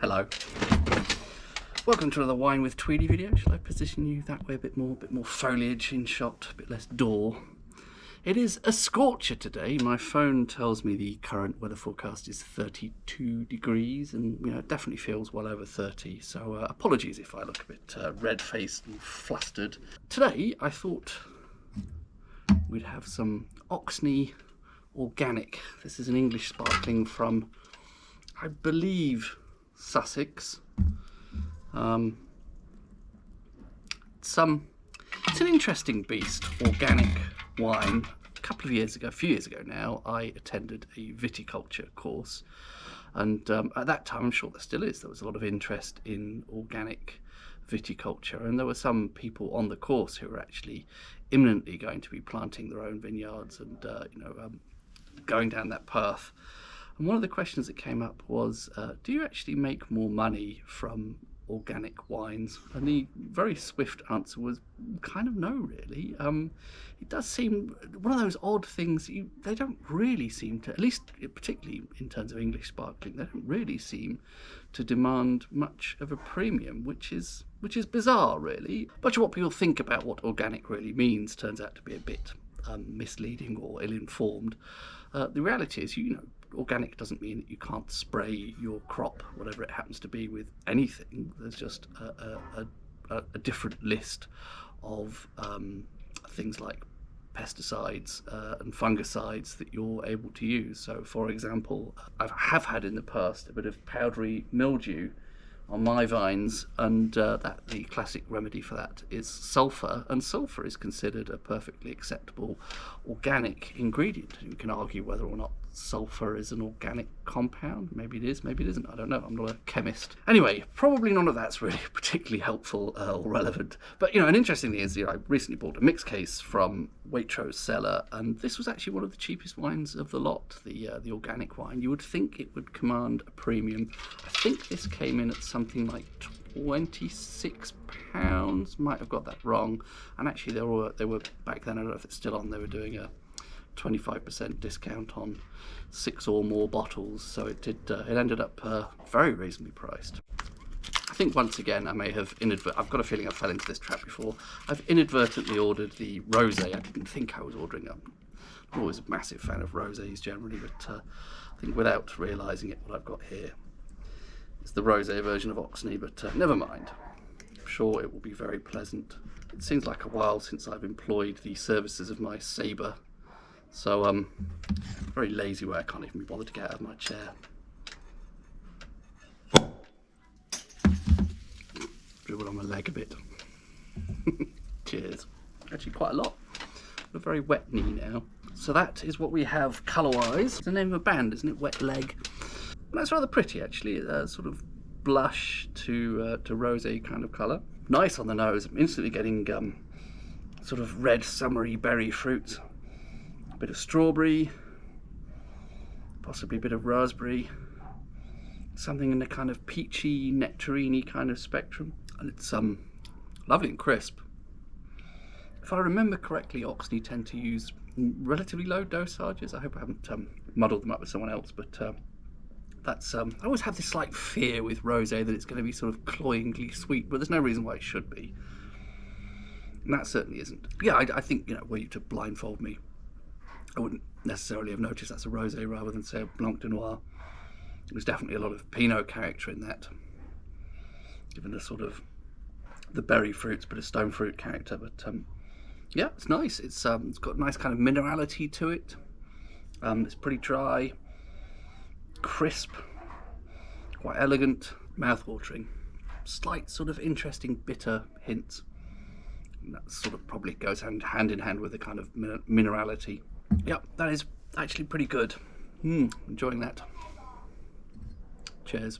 Hello. Welcome to another Wine with Tweedy video. Shall I position you that way a bit more foliage in shot, a bit less door? It is a scorcher today. My phone tells me the current weather forecast is 32 degrees and it definitely feels well over 30. So apologies if I look a bit red-faced and flustered. Today I thought we'd have some Oxney organic. This is an English sparkling from, I believe, Sussex. It's an interesting beast, organic wine. A few years ago now, I attended a viticulture course, and at that time, I'm sure there still is, there was a lot of interest in organic viticulture, and there were some people on the course who were actually imminently going to be planting their own vineyards and going down that path. And one of the questions that came up was, do you actually make more money from organic wines? And the very swift answer was kind of no, really. It does seem one of those odd things. They don't really seem to, at least particularly in terms of English sparkling, they don't really seem to demand much of a premium, which is bizarre, really. Much of what people think about what organic really means turns out to be a bit misleading or ill-informed. The reality is, organic doesn't mean that you can't spray your crop, whatever it happens to be, with anything. There's just a different list of things like pesticides and fungicides that you're able to use. So, for example, I have had in the past a bit of powdery mildew on my vines, and the classic remedy for that is sulphur, and sulphur is considered a perfectly acceptable organic ingredient. You can argue whether or not sulphur is an organic compound. Maybe it is, maybe it isn't, I don't know, I'm not a chemist. Anyway, probably none of that's really particularly helpful or relevant. But an interesting thing is, I recently bought a mixed case from Waitrose cellar, and this was actually one of the cheapest wines of the lot, the organic wine. You would think it would command a premium. I think this came in at something like £26, might have got that wrong. And actually they were back then, I don't know if it's still on, they were doing a 25% discount on 6 or more bottles, so it ended up very reasonably priced. I think once again I may have I've got a feeling I fell into this trap before. I've inadvertently ordered the Rosé. I didn't think I was ordering them. I'm always a massive fan of Rosés generally, but I think without realising it, what I've got here is the Rosé version of Oxney, but never mind. I'm sure it will be very pleasant. It seems like a while since I've employed the services of my Sabre. So, very lazy where I can't even be bothered to get out of my chair. Dribble on my leg a bit. Cheers. Actually quite a lot. A very wet knee now. So that is what we have colour-wise. It's the name of a band, isn't it? Wet Leg. And that's rather pretty, actually. Sort of blush to rosé kind of colour. Nice on the nose. I'm instantly getting sort of red summery berry fruits. Bit of strawberry, possibly a bit of raspberry, something in the kind of peachy, nectarine-y kind of spectrum, and it's lovely and crisp. If I remember correctly, Oxney tend to use relatively low dosages. I hope I haven't muddled them up with someone else, but that's I always have this slight fear with rosé that it's going to be sort of cloyingly sweet, but there's no reason why it should be, and that certainly isn't. Yeah, I think were you to blindfold me, I wouldn't necessarily have noticed that's a rosé rather than, say, a Blanc de Noir. There's definitely a lot of Pinot character in that, given the sort of the berry fruits, but a stone fruit character. But yeah, it's nice. It's got a nice kind of minerality to it. It's pretty dry, crisp, quite elegant, mouth-watering. Slight sort of interesting bitter hints. And that sort of probably goes hand in hand with the kind of minerality. Yep, that is actually pretty good. Enjoying that. Cheers.